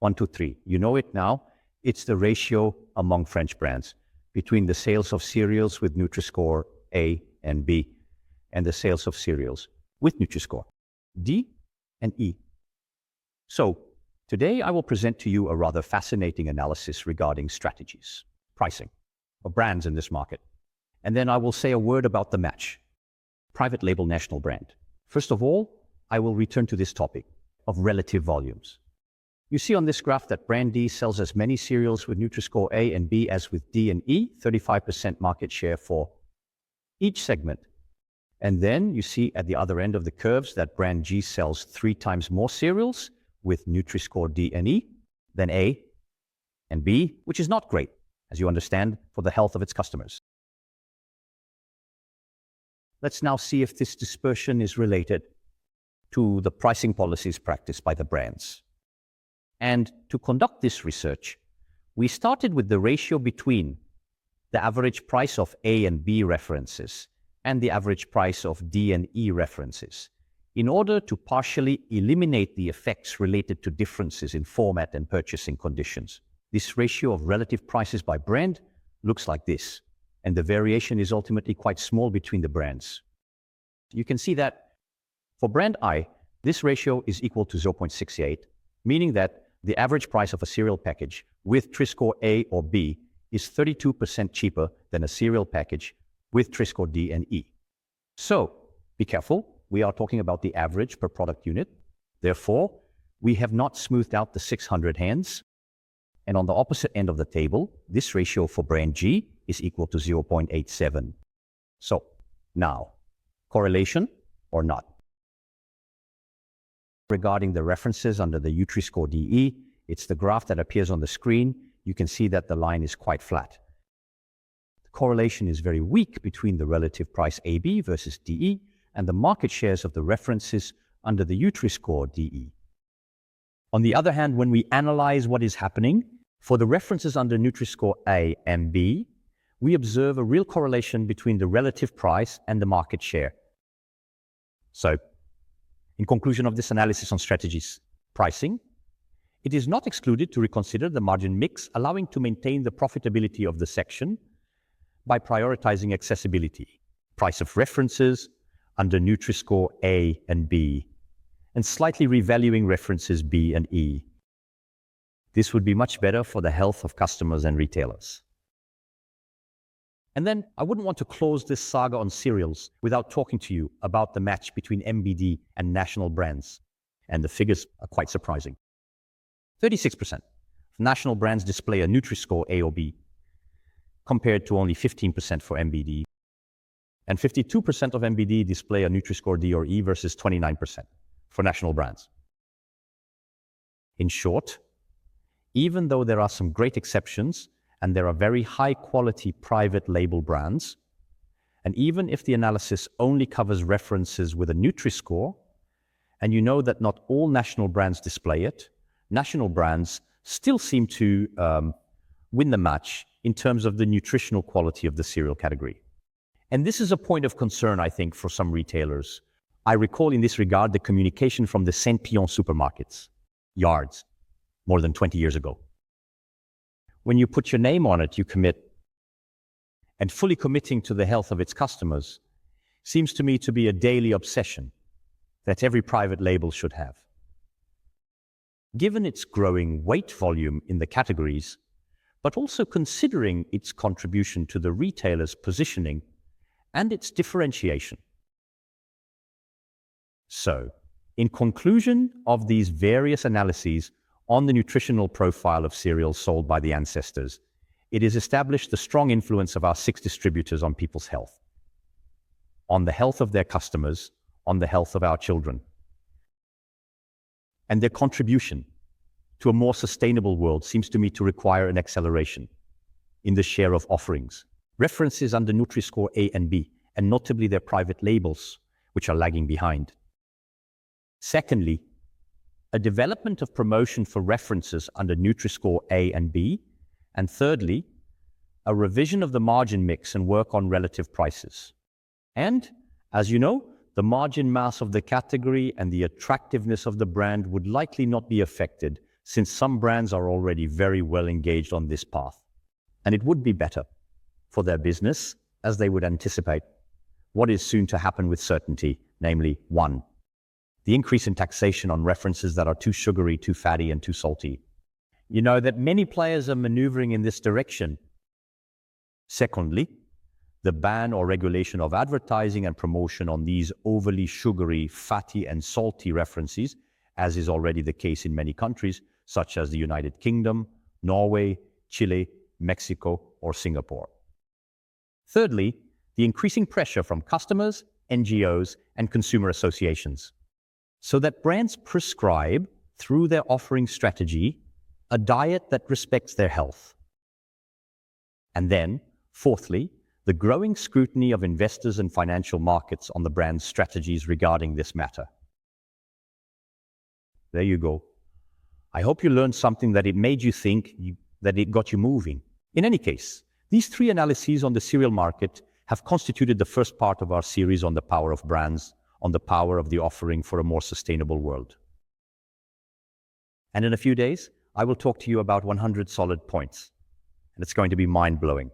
1 to 3. You know it now. It's the ratio among French brands between the sales of cereals with NUTRISCORE A and B and the sales of cereals with NUTRISCORE D and E. So today I will present to you a rather fascinating analysis regarding strategies, pricing of brands in this market. And then I will say a word about the match, private label national brand. First of all, I will return to this topic of relative volumes. You see on this graph that brand D sells as many cereals with NUTRISCORE A and B as with D and E, 35% market share for each segment. And then you see at the other end of the curves that brand G sells 3 times more cereals with NUTRISCORE D and E than A and B, which is not great, as you understand, for the health of its customers. Let's now see if this dispersion is related to the pricing policies practiced by the brands. And to conduct this research, we started with the ratio between the average price of A and B references and the average price of D and E references in order to partially eliminate the effects related to differences in format and purchasing conditions. This ratio of relative prices by brand looks like this, and the variation is ultimately quite small between the brands. You can see that for brand I, this ratio is equal to 0.68, meaning that the average price of a cereal package with NUTRISCORE A or B is 32% cheaper than a cereal package with NUTRISCORE D and E. So, be careful, we are talking about the average per product unit. Therefore, we have not smoothed out the 600 hands. And on the opposite end of the table, this ratio for brand G is equal to 0.87. So, now, correlation or not? Regarding the references under the NUTRISCORE DE, it's the graph that appears on the screen. You can see that the line is quite flat. The correlation is very weak between the relative price AB versus DE and the market shares of the references under the NUTRISCORE DE. On the other hand, when we analyze what is happening, for the references under NUTRISCORE A and B, we observe a real correlation between the relative price and the market share. So, in conclusion of this analysis on strategies pricing, it is not excluded to reconsider the margin mix, allowing to maintain the profitability of the section by prioritizing accessibility, price of references under NUTRISCORE A and B, and slightly revaluing references B and E. This would be much better for the health of customers and retailers. And then I wouldn't want to close this saga on cereals without talking to you about the match between MBD and national brands. And the figures are quite surprising. 36% of national brands display a NUTRISCORE A or B, compared to only 15% for MBD. And 52% of MBD display a NUTRISCORE D or E versus 29% for national brands. In short, even though there are some great exceptions, and there are very high-quality private label brands, and even if the analysis only covers references with a NUTRISCORE, and you know that not all national brands display it, national brands still seem to win the match in terms of the nutritional quality of the cereal category. And this is a point of concern, I think, for some retailers. I recall in this regard the communication from the Saint-Pion supermarkets, yards, more than 20 years ago. When you put your name on it, you commit. And fully committing to the health of its customers seems to me to be a daily obsession that every private label should have. Given its growing weight volume in the categories, but also considering its contribution to the retailer's positioning and its differentiation. So, in conclusion of these various analyses on the nutritional profile of cereals sold by the ancestors, it is established the strong influence of our 6 distributors on people's health, on the health of their customers, on the health of our children, and their contribution to a more sustainable world seems to me to require an acceleration in the share of offerings. References under NUTRISCORE A and B, and notably their private labels, which are lagging behind. Secondly, a development of promotion for references under NUTRISCORE A and B. And thirdly, a revision of the margin mix and work on relative prices. And, as you know, the margin mass of the category and the attractiveness of the brand would likely not be affected since some brands are already very well engaged on this path. And it would be better for their business as they would anticipate what is soon to happen with certainty, namely 1. The increase in taxation on references that are too sugary, too fatty, and too salty. You know that many players are maneuvering in this direction. Secondly, the ban or regulation of advertising and promotion on these overly sugary, fatty, and salty references, as is already the case in many countries, such as the United Kingdom, Norway, Chile, Mexico, or Singapore. Thirdly, the increasing pressure from customers, NGOs, and consumer associations, so that brands prescribe, through their offering strategy, a diet that respects their health. And then, fourthly, the growing scrutiny of investors and financial markets on the brand's strategies regarding this matter. There you go. I hope you learned something that it made you think, that it got you moving. In any case, these 3 analyses on the cereal market have constituted the first part of our series on the power of brands, on the power of the offering for a more sustainable world. And in a few days, I will talk to you about 100 solid points, and it's going to be mind-blowing.